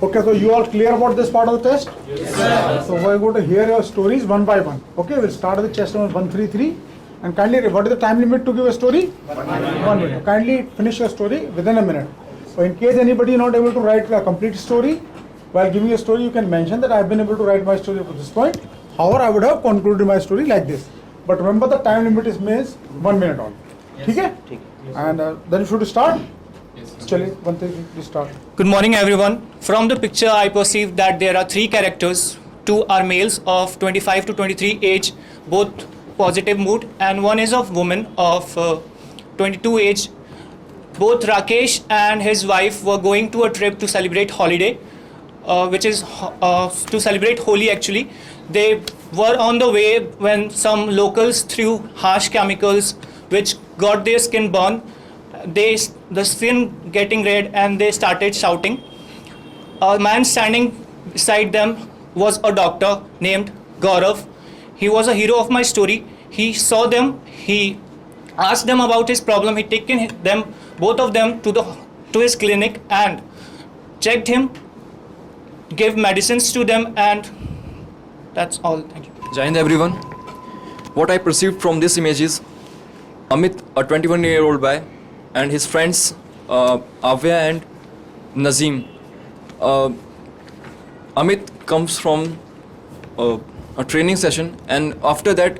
Okay, so you all clear about this part of the test? Yes, sir. So we're going to hear your stories one by one. Okay, we'll start with test number 133. And kindly, what is the time limit to give a story? 1 minute. 1 minute. Kindly finish your story within a minute. So in case anybody is not able to write a complete story, while giving a story, you can mention that I have been able to write my story up to this point. However, I would have concluded my story like this. But remember, the time limit is 1 minute only. Yes. Okay? And then you should start. Chale, one thing, please start. Good morning, everyone. From the picture, I perceive that there are three characters. Two are males of 25 to 23 age, both positive mood, and one is of woman of 22 age. Both Rakesh and his wife were going to a trip to celebrate holiday, which is to celebrate Holi actually. They were on the way when some locals threw harsh chemicals which got their skin burned. The skin getting red and they started shouting. A man standing beside them was a doctor named Gaurav. He was a hero of my story. He saw them, he asked them about his problem. He taken them, both of them, to his clinic and checked him, gave medicines to them, and that's all. Thank you. Jai Hind everyone. What I perceived from this image is Amit, a 21-year-old boy, and his friends Avya and Nazim. Amit comes from a training session, and after that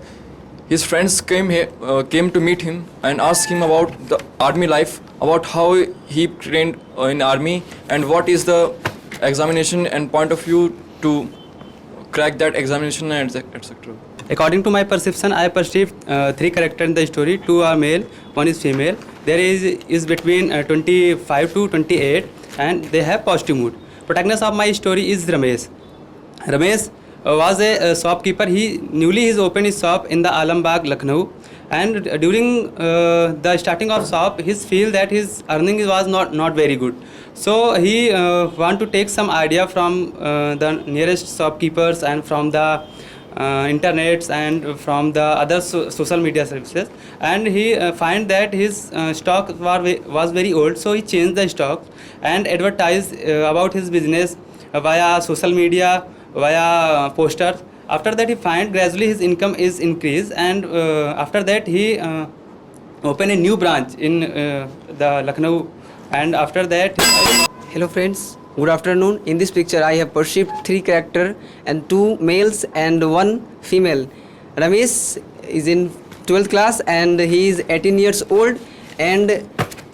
his friends came to meet him and asked him about the army life, about how he trained in army and what is the examination and point of view to crack that examination, and etc. According to my perception, I perceived three characters in the story. Two are male, one is female. There is between 25 to 28, and they have positive mood. Protagonist of my story is Ramesh. Ramesh was a shopkeeper. He newly opened his shop in the Alambagh, Lucknow. And during the starting of shop, he feel that his earning was not very good. So he want to take some idea from the nearest shopkeepers and from the internets and from the other social media services, and he find that his stock was very old, so he changed the stock and advertised about his business via social media, via posters. After that, he find gradually his income is increased, and after that he open a new branch in the Lucknow, and after that. Hello friends, good afternoon. In this picture I have perceived three characters and two males and one female. Ramesh is in 12th class and he is 18 years old, and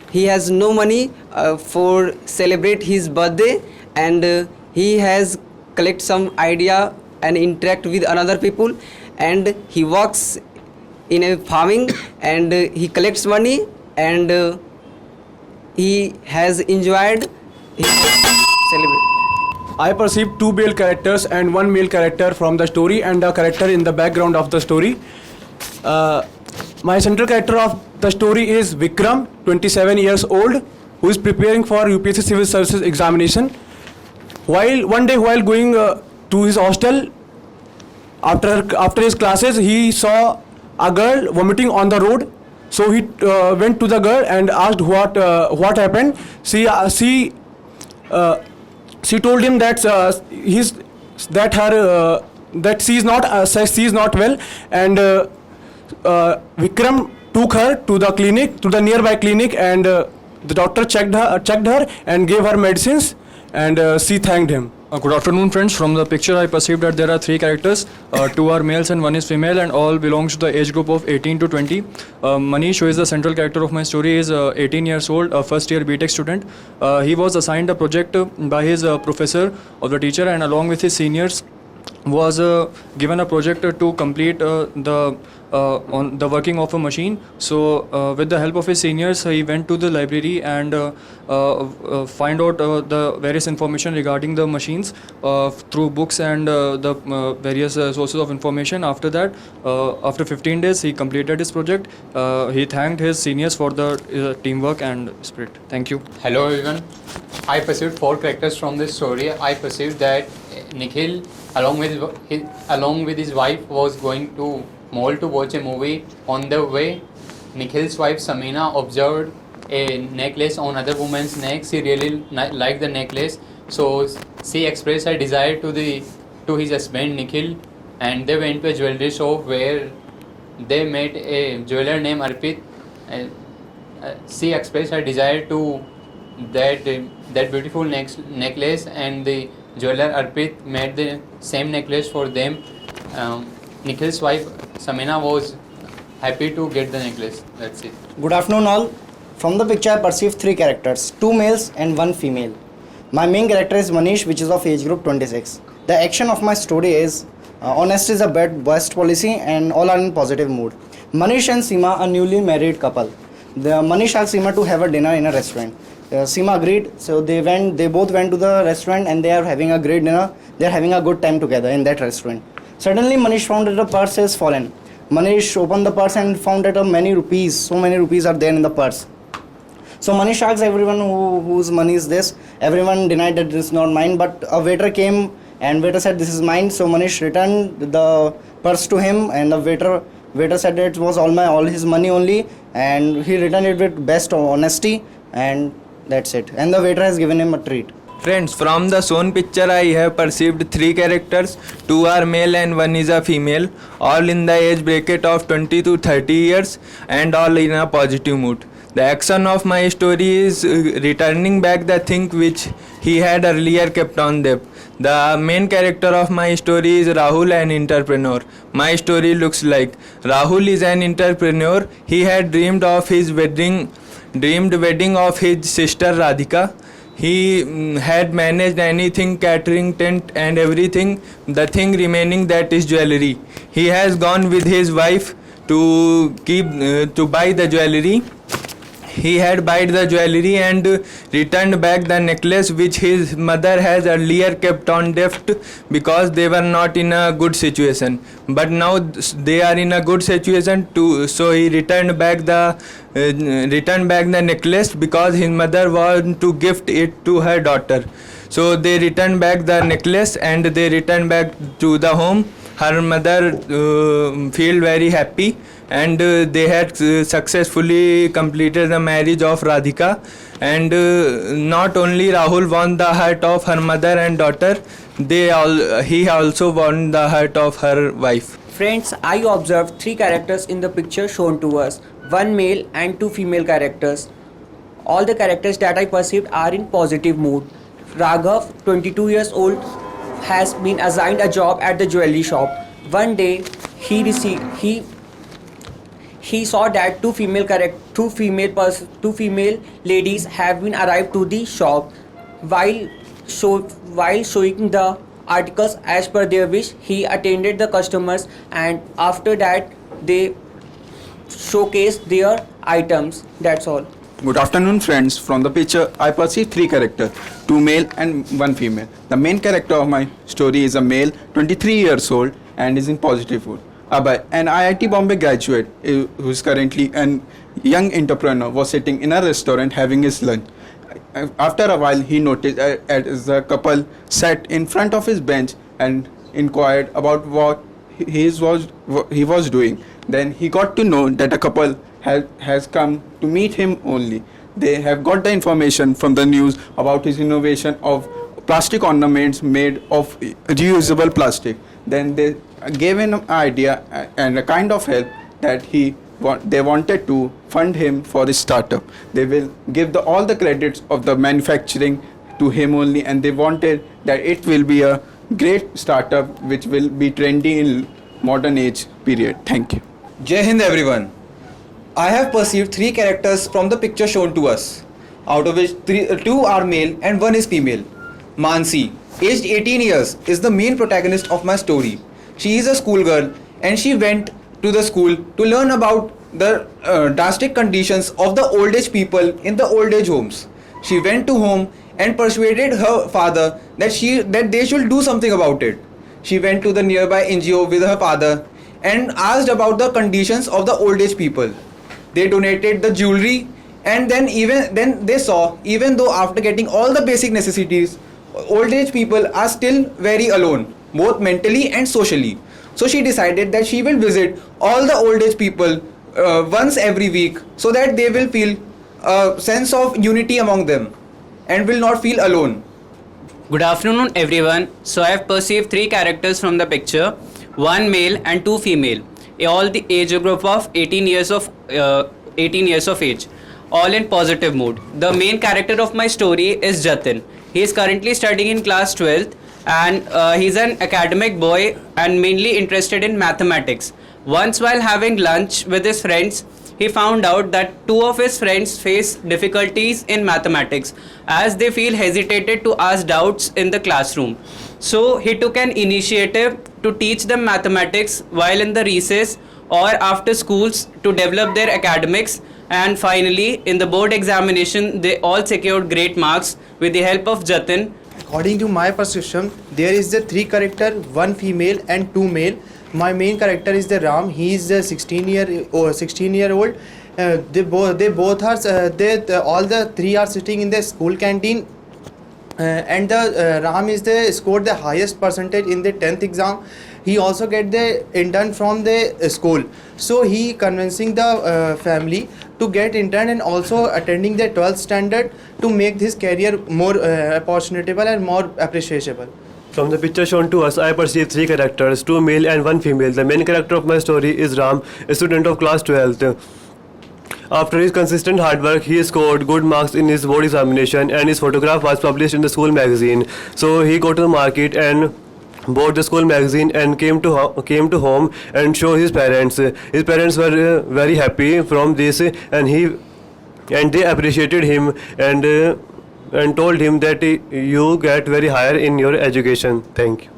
he has no money for celebrate his birthday, and he has collect some idea and interact with another people, and he works in a farming and he collects money, and he has enjoyed his celebrate. I perceived two male characters and one male character from the story, and a character in the background of the story. My central character of the story is Vikram, 27 years old, who is preparing for UPSC Civil Services examination. One day while going to his hostel, after his classes, he saw a girl vomiting on the road. So he went to the girl and asked what happened. She told him that she is not well, and Vikram took her to the nearby clinic, and the doctor checked her and gave her medicines, and she thanked him. Good afternoon, friends. From the picture, I perceived that there are three characters. Two are males and one is female, and all belongs to the age group of 18 to 20. Manish, who is the central character of my story, is 18 years old, a first-year BTech student. He was assigned a project by his professor of the teacher, and along with his seniors, was given a project to complete on the working of a machine. So with the help of his seniors, he went to the library and find out the various information regarding the machines through books and the various sources of information. After that, after 15 days, he completed his project. He thanked his seniors for the teamwork and spirit. Thank you. Hello everyone. I perceived four characters from this story. I perceived that Nikhil, along with his wife, was going to mall to watch a movie. On the way, Nikhil's wife Samina observed a necklace on other woman's neck. She really liked the necklace, so she expressed her desire to his husband Nikhil, and they went to a jewelry shop where they met a jeweler named Arpit. She expressed her desire to that beautiful necklace, and the jeweler Arpit made the same necklace for them. Nikhil's wife Samina was happy to get the necklace. That's it. Good afternoon all. From the picture I perceive three characters, two males and one female. My main character is Manish, which is of age group 26. The action of my story is honesty is a best policy and all are in positive mood. Manish and Seema are newly married couple. Manish asked Seema to have a dinner in a restaurant. Seema agreed, so they both went to the restaurant and they are having a great dinner. They are having a good time together in that restaurant. Suddenly Manish found that the purse is fallen. Manish opened the purse and found that so many rupees are there in the purse. So Manish asked everyone whose money is this. Everyone denied that this is not mine, but a waiter came and waiter said this is mine. So Manish returned the purse to him, and the waiter said that it was all his money only, and he returned it with best honesty, and that's it. And the waiter has given him a treat. Friends, from the shown picture I have perceived three characters. Two are male and one is a female, all in the age bracket of 20 to 30 years and all in a positive mood. The action of my story is returning back the thing which he had earlier kept on them. The main character of my story is Rahul, an entrepreneur. My story looks like Rahul is an entrepreneur. He had dreamed wedding of his sister Radhika. He had managed anything, catering, tent and everything. The thing remaining, that is jewelry. He has gone with his wife to buy the jewelry. He had bought the jewelry and returned back the necklace which his mother has earlier kept on gift because they were not in a good situation. But now they are in a good situation too. So he returned back the necklace because his mother wanted to gift it to her daughter. So they returned back the necklace and they returned back to the home. Her mother feel very happy, and they had successfully completed the marriage of Radhika. And not only Rahul won the heart of her mother and daughter, he also won the heart of her wife. Friends, I observed three characters in the picture shown to us, one male and two female characters. All the characters that I perceived are in positive mood. Raghav, 22 years old, has been assigned a job at the jewelry shop. One day, he saw that two female ladies have been arrived to the shop. While showing the articles as per their wish, he attended the customers, and after that they showcased their items. That's all. Good afternoon, friends. From the picture, I perceive three characters, two male and one female. The main character of my story is a male, 23 years old, and is in positive mood. Abhay, an IIT Bombay graduate who is currently a young entrepreneur, was sitting in a restaurant having his lunch. After a while, he noticed as the couple sat in front of his bench and inquired about what he was doing. Then he got to know that a couple has come to meet him only. They have got the information from the news about his innovation of plastic ornaments made of reusable plastic. Then they gave him an idea and a kind of help that they wanted to fund him for his startup. They will give all the credits of the manufacturing to him only, and they wanted that it will be a great startup which will be trendy in modern age period. Thank you. Jai Hind everyone. I have perceived three characters from the picture shown to us, out of which two are male and one is female. Mansi, aged 18 years, is the main protagonist of my story. She is a schoolgirl and she went to the school to learn about the drastic conditions of the old age people in the old age homes. She went to home and persuaded her father that they should do something about it. She went to the nearby NGO with her father and asked about the conditions of the old age people. They donated the jewelry, and then they saw, even though after getting all the basic necessities, old age people are still very alone, both mentally and socially. So she decided that she will visit all the old age people once every week so that they will feel a sense of unity among them and will not feel alone. Good afternoon, everyone. So I have perceived three characters from the picture: one male and two female, all the age group of 18 years of age, all in positive mood. The main character of my story is Jatin. He is currently studying in class 12th, and he's an academic boy and mainly interested in mathematics. Once while having lunch with his friends, he found out that two of his friends face difficulties in mathematics as they feel hesitated to ask doubts in the classroom. So he took an initiative to teach them mathematics while in the recess or after schools to develop their academics, and finally in the board examination they all secured great marks with the help of Jatin. According to my perception, there is the three character, one female and two male. My main character is the Ram. He is the 16-year-old. They both are. All the three are sitting in the school canteen. And the Ram is scored the highest percentage in the 10th exam. He also get the intern from the school. So he convincing the family to get intern and also attending the 12th standard to make his career more opportunitable and more appreciable. From the picture shown to us, I perceive three characters, two male and one female. The main character of my story is Ram, a student of class 12th. After his consistent hard work, he scored good marks in his board examination and his photograph was published in the school magazine. So he go to the market and bought the school magazine and came to home and show his parents. His parents were very happy from this, and they appreciated him and told him that you get very higher in your education. Thank you.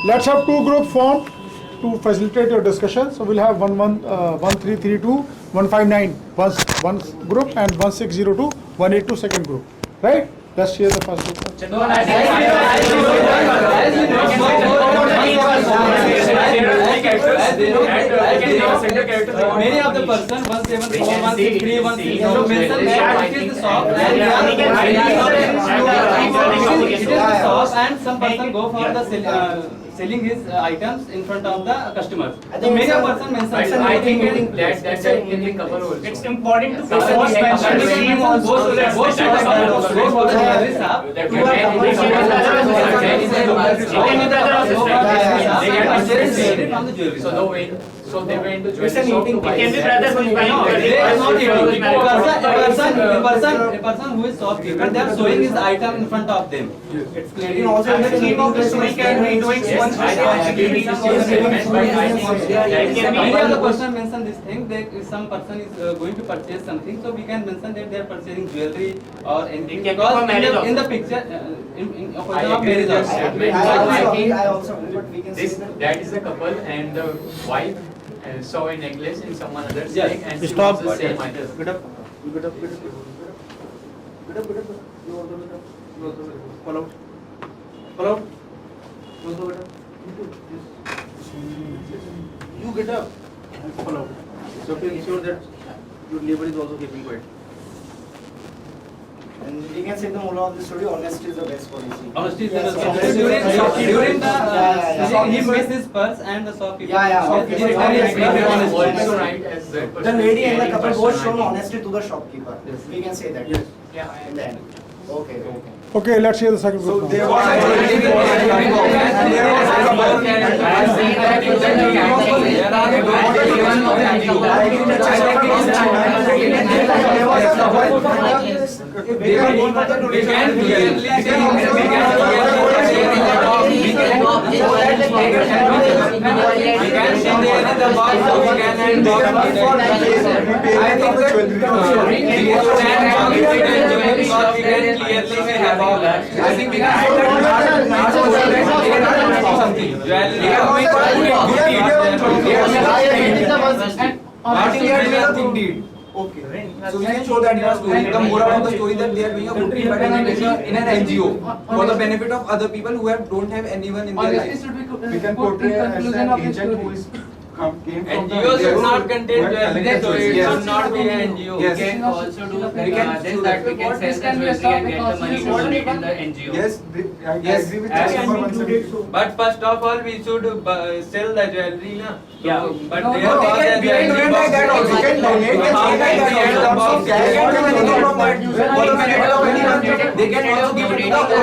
Let's have two groups formed to facilitate your discussion. So we'll have 1332, 159 one group and 1602, 182 second group. Right? Let's hear the first group. Many of the person 174, 163, 160 mention that it is the shop and some person go for the selling his items in front of the customers. So many of person mention. I think that's a couple also. It's important to So they went to jewelry shop to buy. It can be brothers who is buying. A person who is shopkeeper, they are showing his item in front of them. It's clearly also In the name of the story can be doing one many of the person mention this thing that if some person is going to purchase something, so we can mention that they are purchasing jewelry or anything, because in the picture in occasion of marriage also. That is the couple and the wife saw a necklace in someone else's Yes. neck and she Stop. wants the same item. Get up. Pull out. You get up. Pull out. So to ensure that your neighbor is also keeping quiet. And we can say the moral of the story: honesty is the best policy. Honesty is Yes, the honesty is the during best policy. during the Yeah. he missed his purse and the shopkeeper. Shopkeeper is very honest. Also right as the The lady and the caring couple person, both I shown think. honesty to the shopkeeper. Yes. We can say that. Yes. Yeah. In the end. Okay. Okay, let's hear the second group. now. I think we can Okay. So we can show that in our story. The moral of the story that they are doing a good deed by donating in an NGO for the benefit of other people who don't have anyone in their life. We can portray as an agent who is came from the NGO should not contain were jewelry, collected so it jewelry. should not be an NGO. Yes. We can also do We can this that we can sell the jewelry and get the money to donate in the NGO. Yes, I Yes, agree with as chest number 170. But first of all, we should sell the jewelry, na? Yeah. But No, they no, have we all can- the we can jewelry donate like that boxes. also. We can donate So and how sell can like we that get the also. box? Cash They can can be donate donate from that. For the benefit of anyone, they can also give it to the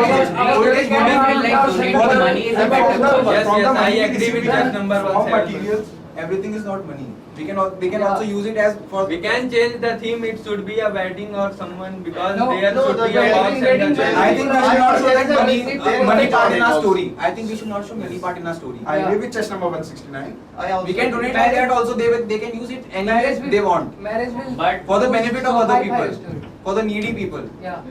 old age Women will like donate the money is a better cause. Yes, yes, I agree with that number From 170. materials, everything is not money. They can also use it as for. We can change the theme. It should be a wedding or someone because No, there no, should the be a box wedding, and the jewelry. I think we should not show that money money part in our also. story. I think we should not show money part in our story. I agree with chest number 169. We can donate like that also. They can use it anywhere they want. Marriage will. But For the benefit of other people, for the needy people. Yeah.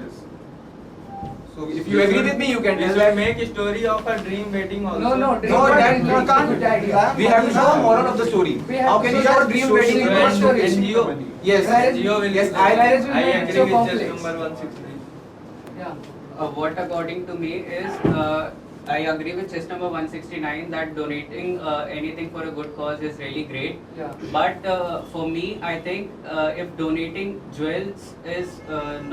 So if you agree with me, you can We tell. should make a story of a dream wedding also. No, no, dream No, that wedding we is not can't. a good idea. We have to show the moral of the story. We have How to can show you have a that dream social wedding? impact story. NGO. Yes. NGO will. Yes, Marriage will I make agree so with complex. just number 169. Yeah. What according to me is I agree with chest number 169 that donating anything for a good cause is really great. Yeah. But for me, I think if donating jewels is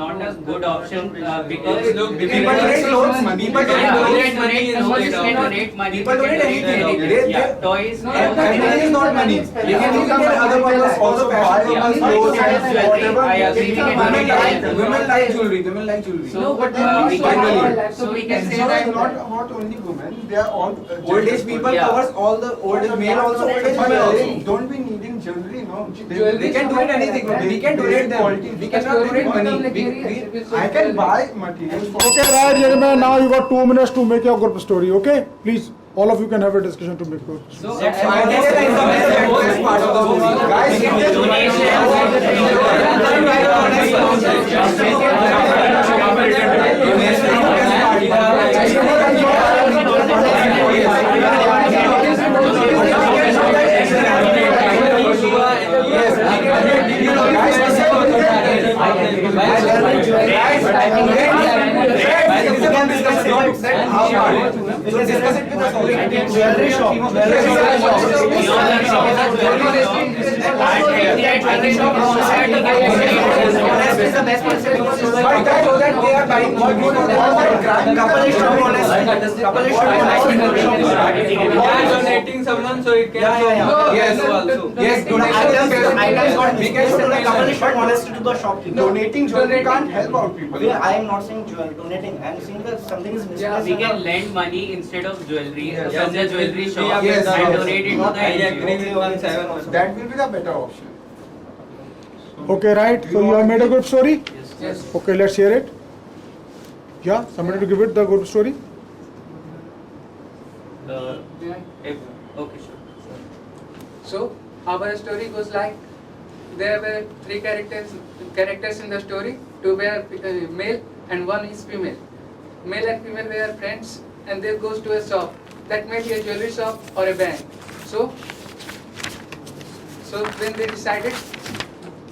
not a good option because Look, People donate clothes, people Yeah, donate donate money, clothes. no, just donate money. People donate anything. Yeah, toys. Everything is not money. You can use it for other purposes also. Fashion Yeah. purposes, clothes, and whatever. I agree. We can Women donate like women like jewelry. Women like jewelry. No, but we can- so we can say So that. it's not about only women, they are all Old age people Yeah. covers all the old age male also, old age female also. Don't be needing jewelry, no. They can donate anything. We can donate them. We cannot donate money. I can buy materials for. Okay, right, gentlemen. Now you got 2 minutes to make your group story. Okay, please, all of you can have a discussion to make your story. So, Finalize the best part of the movie. Guys, you can Jewelry shop. Donating someone so it can Yes, also. yes, We can sell the couple is not molested to the shopkeeper. Donating jewelry can't help out people. I am not saying jewelry donating. I am saying that something is misplaced. we can lend money instead of jewelry Yes. from the jewelry shop Yes, and yes. donate it to the I NGO. agree with 171. That will be the better option. Okay, right. So you have made a group story. Yes. Okay, let's hear it. Yeah, somebody to give it the group story. Okay, sure. So our story goes like there were 3 characters in the story. 2 were male and 1 is female. Male and female were friends and they goes to a shop. That may be a jewelry shop or a bank. So when they decided,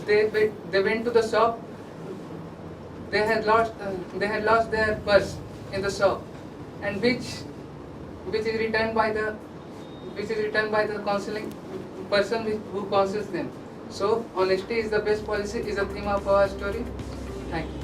they went to the shop. They had lost their purse in the shop, and which is returned by the counseling person who counsels them. So honesty is the best policy is the theme of our story. Thank you.